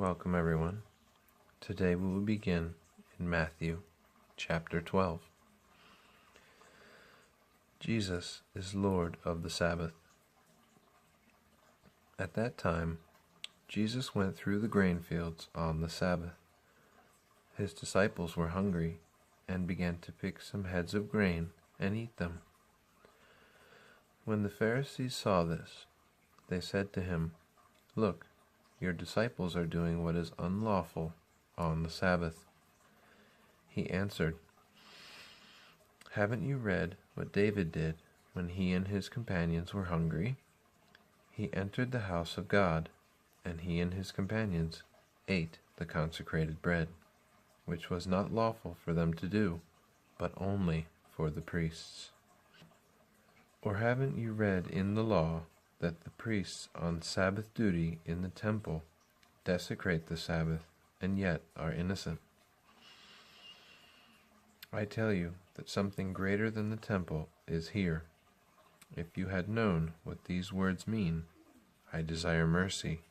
Welcome, everyone. Today we will begin in Matthew chapter 12. Jesus is Lord of the Sabbath. At that time, Jesus went through the grain fields on the Sabbath. His disciples were hungry and began to pick some heads of grain and eat them. When the Pharisees saw this, they said to him, "Look, your disciples are doing what is unlawful on the Sabbath." He answered, "Haven't you read what David did when he and his companions were hungry? He entered the house of God, and he and his companions ate the consecrated bread, which was not lawful for them to do, but only for the priests. Or haven't you read in the law that the priests on Sabbath duty in the temple desecrate the Sabbath and yet are innocent? I tell you that something greater than the temple is here. If you had known what these words mean, 'I desire mercy,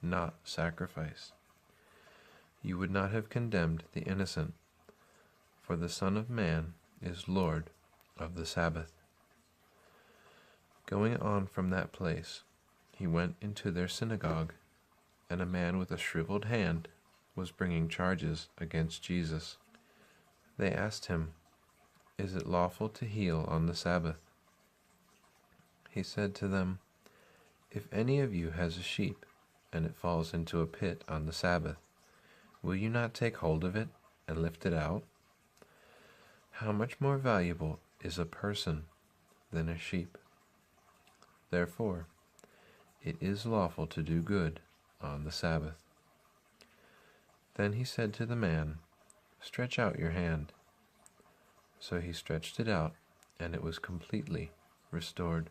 not sacrifice,' you would not have condemned the innocent, for the Son of Man is Lord of the Sabbath." Going on from that place, he went into their synagogue, and a man with a shriveled hand was bringing charges against Jesus. They asked him, "Is it lawful to heal on the Sabbath?" He said to them, "If any of you has a sheep, and it falls into a pit on the Sabbath, will you not take hold of it and lift it out? How much more valuable is a person than a sheep? Therefore, it is lawful to do good on the Sabbath." Then he said to the man, "Stretch out your hand." So he stretched it out, and it was completely restored,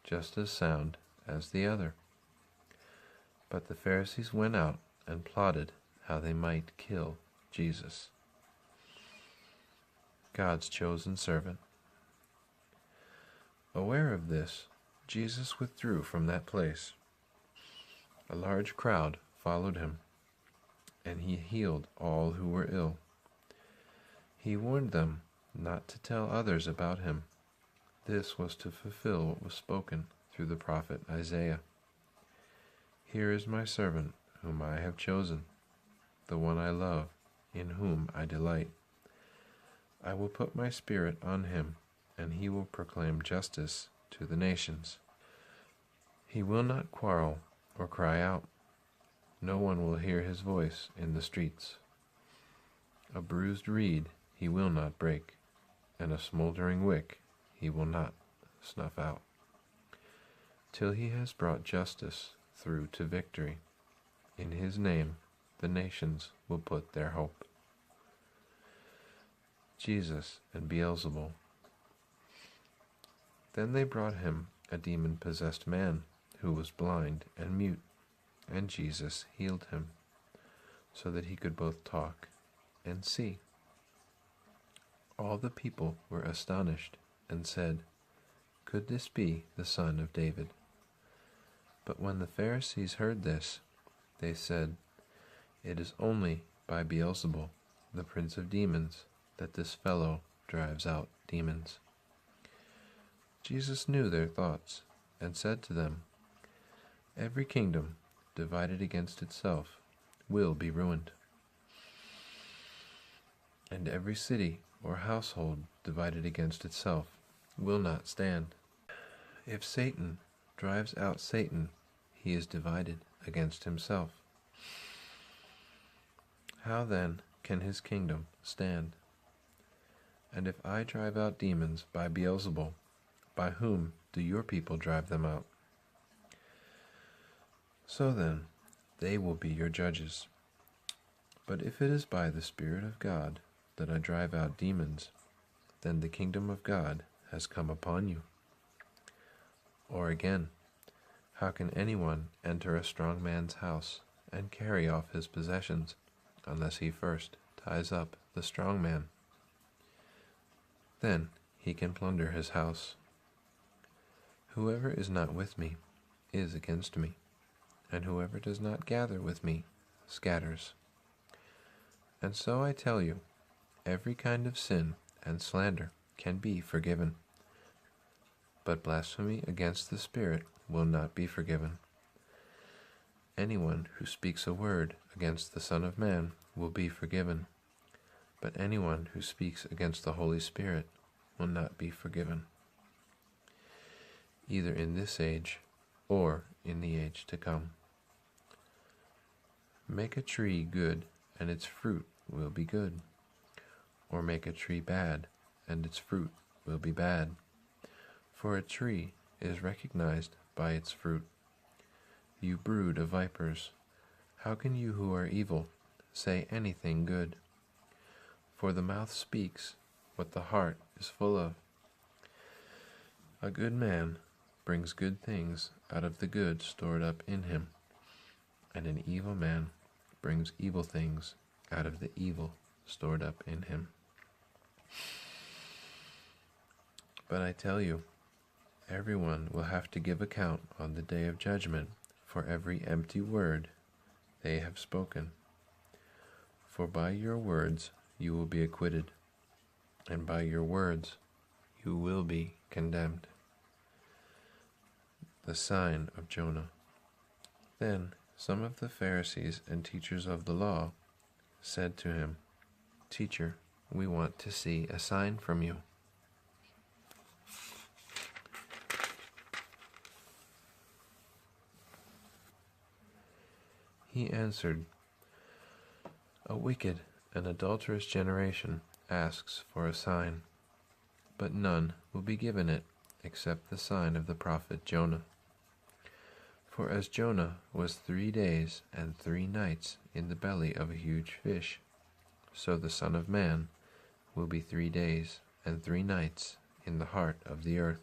just as sound as the other. But the Pharisees went out and plotted how they might kill Jesus. God's chosen servant. Aware of this, Jesus withdrew from that place. A large crowd followed him, and he healed all who were ill. He warned them not to tell others about him. This was to fulfill what was spoken through the prophet Isaiah. "Here is my servant whom I have chosen, the one I love, in whom I delight. I will put my spirit on him, and he will proclaim justice to the nations. He will not quarrel or cry out. No one will hear his voice in the streets. A bruised reed he will not break, and a smoldering wick he will not snuff out, till he has brought justice through to victory. In his name the nations will put their hope." Jesus and Beelzebul. Then they brought him a demon-possessed man who was blind and mute, and Jesus healed him, so that he could both talk and see. All the people were astonished and said, "Could this be the son of David?" But when the Pharisees heard this, they said, "It is only by Beelzebul, the prince of demons, that this fellow drives out demons." Jesus knew their thoughts and said to them, "Every kingdom divided against itself will be ruined, and every city or household divided against itself will not stand. If Satan drives out Satan, he is divided against himself. How then can his kingdom stand? And if I drive out demons by Beelzebul, by whom do your people drive them out? So then, they will be your judges. But if it is by the Spirit of God that I drive out demons, then the kingdom of God has come upon you. Or again, how can anyone enter a strong man's house and carry off his possessions, unless he first ties up the strong man? Then he can plunder his house. Whoever is not with me is against me, and whoever does not gather with me scatters. And so I tell you, every kind of sin and slander can be forgiven, but blasphemy against the Spirit will not be forgiven. Anyone who speaks a word against the Son of Man will be forgiven, but anyone who speaks against the Holy Spirit will not be forgiven, either in this age or in the age to come. Make a tree good, and its fruit will be good, or make a tree bad, and its fruit will be bad. For a tree is recognized by its fruit. You brood of vipers, how can you who are evil say anything good? For the mouth speaks what the heart is full of. A good man brings good things out of the good stored up in him, and an evil man brings evil things out of the evil stored up in him. But I tell you, everyone will have to give account on the day of judgment for every empty word they have spoken. For by your words you will be acquitted, and by your words you will be condemned. The sign of Jonah. Then some of the Pharisees and teachers of the law said to him, Teacher, we want to see a sign from you. He answered, A wicked and adulterous generation asks for a sign, but none will be given it except the sign of the prophet Jonah. For as Jonah was 3 days and 3 nights in the belly of a huge fish, so the Son of Man will be 3 days and 3 nights in the heart of the earth.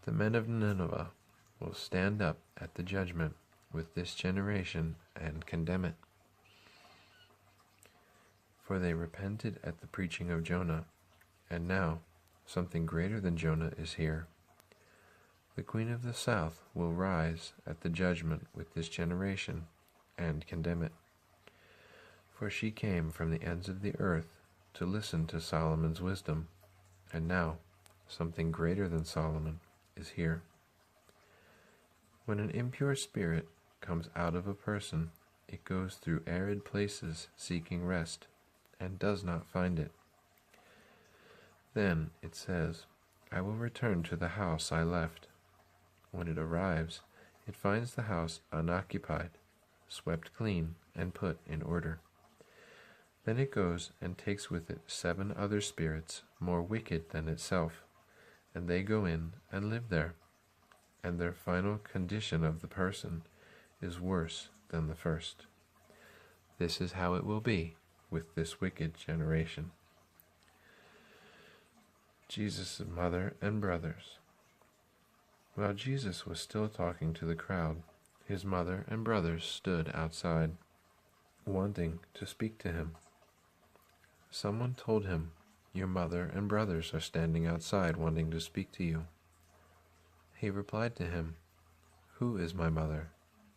The men of Nineveh will stand up at the judgment with this generation and condemn it. For they repented at the preaching of Jonah, and now something greater than Jonah is here. The queen of the south will rise at the judgment with this generation and condemn it. For she came from the ends of the earth to listen to Solomon's wisdom, and now something greater than Solomon is here. When an impure spirit comes out of a person, it goes through arid places seeking rest, and does not find it. Then it says, I will return to the house I left. When it arrives, it finds the house unoccupied, swept clean, and put in order. Then it goes and takes with it 7 other spirits more wicked than itself, and they go in and live there, and their final condition of the person is worse than the first. This is how it will be with this wicked generation. Jesus' mother and brothers. While Jesus was still talking to the crowd, his mother and brothers stood outside, wanting to speak to him. Someone told him, Your mother and brothers are standing outside wanting to speak to you. He replied to him, Who is my mother,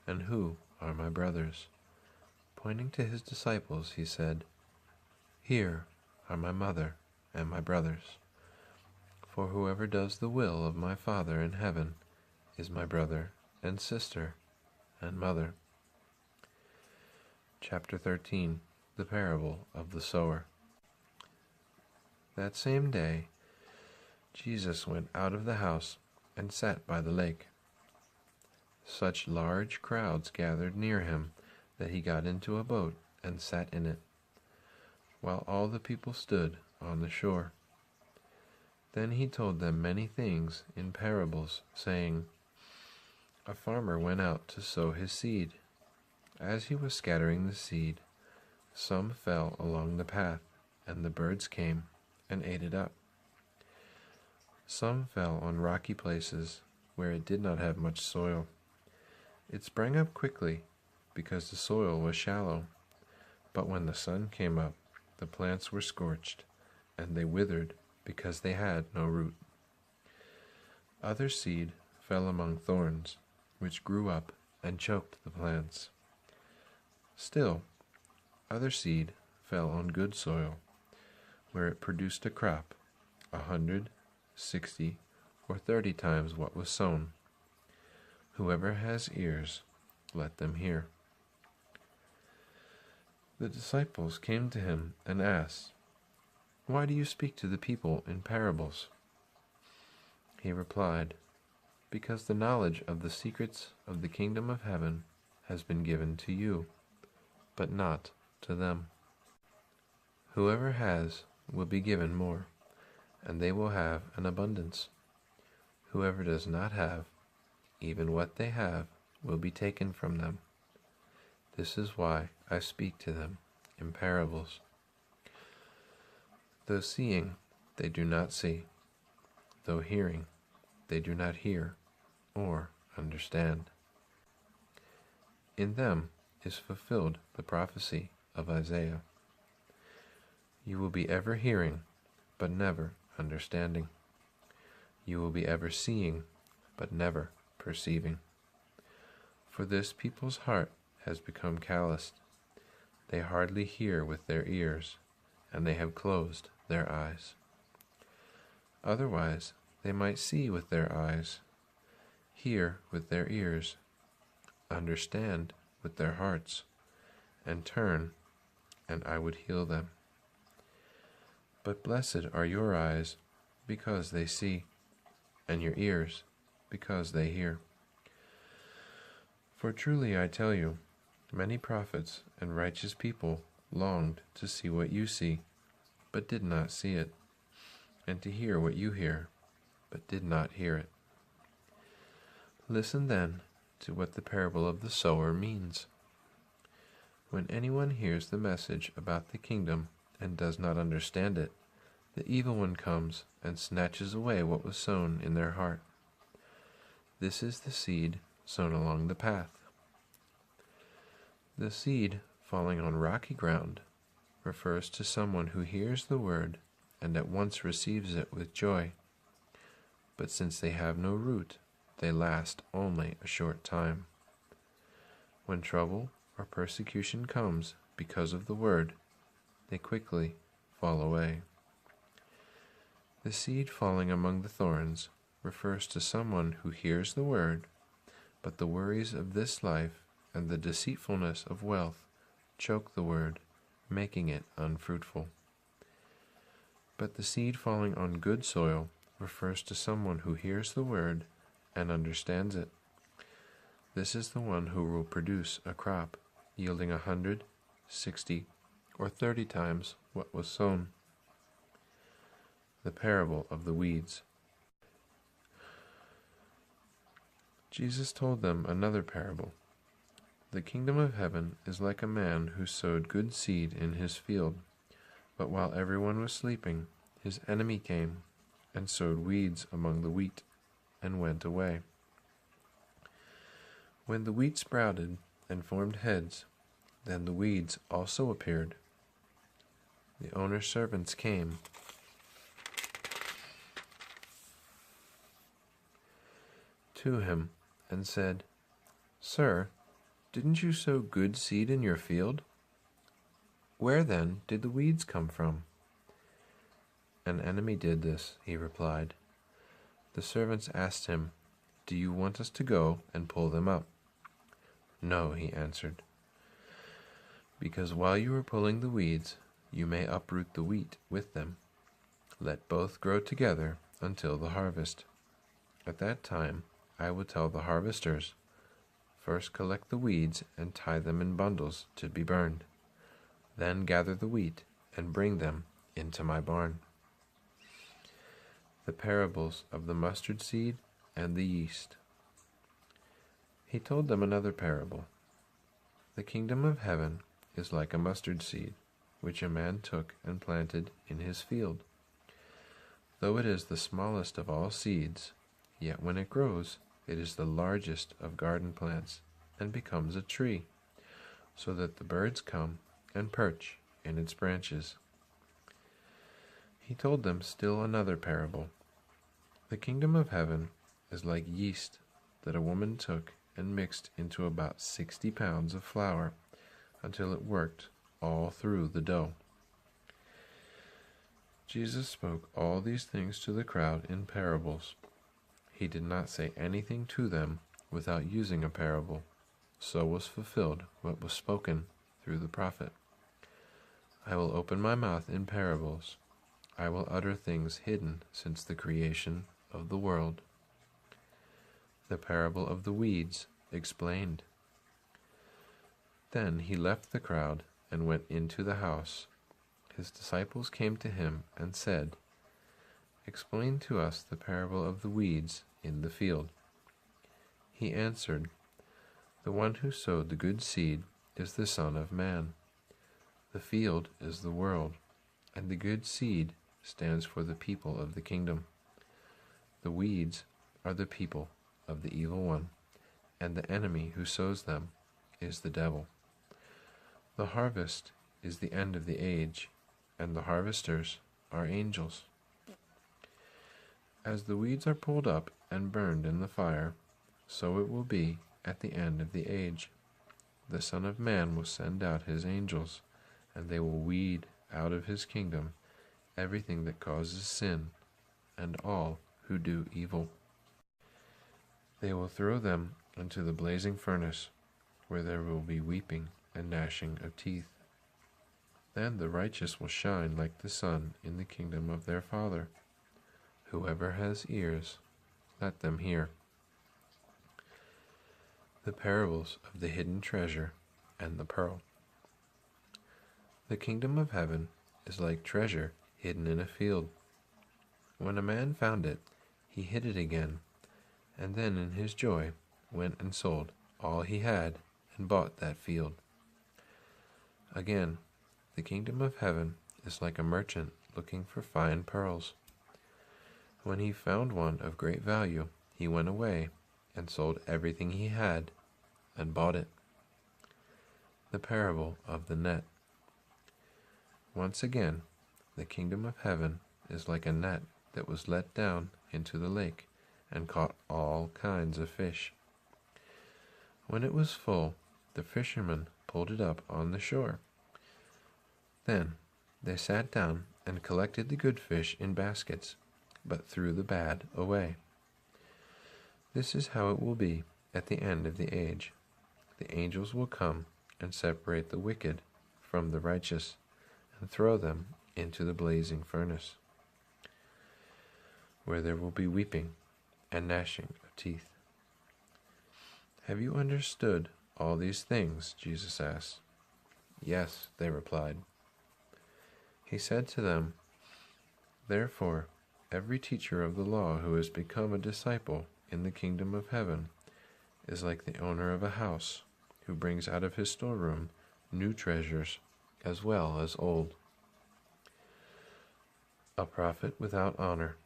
and who are my brothers? Pointing to his disciples, he said, Here are my mother and my brothers. For whoever does the will of my Father in heaven is my brother and sister and mother. Chapter 13. The Parable of the Sower. That same day, Jesus went out of the house and sat by the lake. Such large crowds gathered near him that he got into a boat and sat in it, while all the people stood on the shore. Then he told them many things in parables, saying, A farmer went out to sow his seed. As he was scattering the seed, some fell along the path, and the birds came and ate it up. Some fell on rocky places where it did not have much soil. It sprang up quickly because the soil was shallow, but when the sun came up, the plants were scorched, and they withered because they had no root. Other seed fell among thorns, which grew up and choked the plants. Still, other seed fell on good soil, where it produced a crop 100, 60, or 30 times what was sown. Whoever has ears, let them hear. The disciples came to him and asked, "Why do you speak to the people in parables?" He replied, "Because the knowledge of the secrets of the kingdom of heaven has been given to you, but not to them. Whoever has will be given more, and they will have an abundance. Whoever does not have, even what they have will be taken from them. This is why I speak to them in parables. Though seeing, they do not see. Though hearing, they do not hear or understand. In them is fulfilled the prophecy of Isaiah. You will be ever hearing, but never understanding. You will be ever seeing, but never perceiving. For this people's heart has become calloused. They hardly hear with their ears, and they have closed their eyes. Otherwise, they might see with their eyes, hear with their ears, understand with their hearts, and turn, and I would heal them. But blessed are your eyes, because they see, and your ears, because they hear. For truly I tell you, many prophets and righteous people longed to see what you see, but did not see it, and to hear what you hear, but did not hear it. Listen then to what the parable of the sower means. When anyone hears the message about the kingdom and does not understand it, the evil one comes and snatches away what was sown in their heart. This is the seed sown along the path. The seed falling on rocky ground refers to someone who hears the word and at once receives it with joy. But since they have no root, they last only a short time. When trouble or persecution comes because of the word, they quickly fall away. The seed falling among the thorns refers to someone who hears the word, but the worries of this life and the deceitfulness of wealth choke the word, making it unfruitful. But the seed falling on good soil refers to someone who hears the word and understands it. This is the one who will produce a crop yielding 100, 60, or 30 times what was sown. The parable of the weeds. Jesus told them another parable. The kingdom of heaven is like a man who sowed good seed in his field, but while everyone was sleeping, his enemy came and sowed weeds among the wheat and went away. When the wheat sprouted and formed heads, then the weeds also appeared. The owner's servants came to him and said, "Sir, didn't you sow good seed in your field? Where then did the weeds come from?" "An enemy did this," he replied. The servants asked him, "Do you want us to go and pull them up?" "No," he answered, "because while you are pulling the weeds, you may uproot the wheat with them. Let both grow together until the harvest. At that time I will tell the harvesters, 'First collect the weeds and tie them in bundles to be burned. Then gather the wheat and bring them into my barn.'" The parables of the mustard seed and the yeast. He told them another parable. The kingdom of heaven is like a mustard seed, which a man took and planted in his field. Though it is the smallest of all seeds, yet when it grows, it is the largest of garden plants and becomes a tree, so that the birds come and perch in its branches. He told them still another parable. The kingdom of heaven is like yeast that a woman took and mixed into about 60 pounds of flour until it worked all through the dough. Jesus spoke all these things to the crowd in parables. He did not say anything to them without using a parable. So was fulfilled what was spoken through the prophet. I will open my mouth in parables. I will utter things hidden since the creation of the world. The parable of the weeds explained. Then he left the crowd and went into the house. His disciples came to him and said, "Explain to us the parable of the weeds in the field." He answered, "The one who sowed the good seed is the Son of Man. The field is the world, and the good seed stands for the people of the kingdom. The weeds are the people of the evil one, and the enemy who sows them is the devil. The harvest is the end of the age, and the harvesters are angels. As the weeds are pulled up and burned in the fire, so it will be at the end of the age. The Son of Man will send out his angels, and they will weed out of his kingdom everything that causes sin and all who do evil. They will throw them into the blazing furnace, where there will be weeping and gnashing of teeth. Then the righteous will shine like the sun in the kingdom of their Father. Whoever has ears, let them hear." The parables of the hidden treasure and the pearl. The kingdom of heaven is like treasure hidden in a field. When a man found it, he hid it again, and then in his joy went and sold all he had and bought that field. Again, the kingdom of heaven is like a merchant looking for fine pearls. When he found one of great value, he went away and sold everything he had and bought it. The parable of the net. Once again, the kingdom of heaven is like a net that was let down into the lake and caught all kinds of fish. When it was full, the fishermen pulled it up on the shore. Then they sat down and collected the good fish in baskets, but threw the bad away. This is how it will be at the end of the age. The angels will come and separate the wicked from the righteous and throw them into the blazing furnace, where there will be weeping and gnashing of teeth. "Have you understood all these things?" Jesus asked. "Yes," they replied. He said to them, "Therefore, every teacher of the law who has become a disciple in the kingdom of heaven is like the owner of a house who brings out of his storeroom new treasures as well as old." A prophet without honor.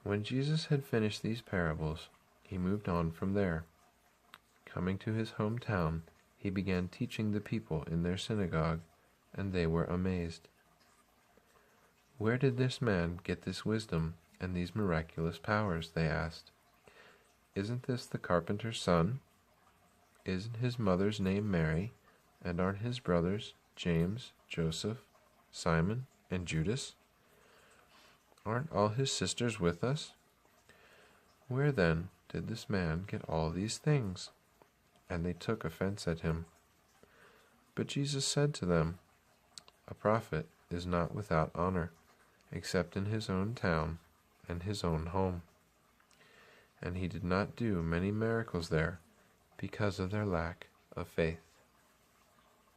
When Jesus had finished these parables, he moved on from there. Coming to his hometown, he began teaching the people in their synagogue, and they were amazed. "Where did this man get this wisdom and these miraculous powers?" they asked. "Isn't this the carpenter's son? Isn't his mother's name Mary? And aren't his brothers James, Joseph, Simon, and Judas? Aren't all his sisters with us? Where then did this man get all these things?" And they took offense at him. But Jesus said to them, "A prophet is not without honor, except in his own town and his own home." And he did not do many miracles there because of their lack of faith.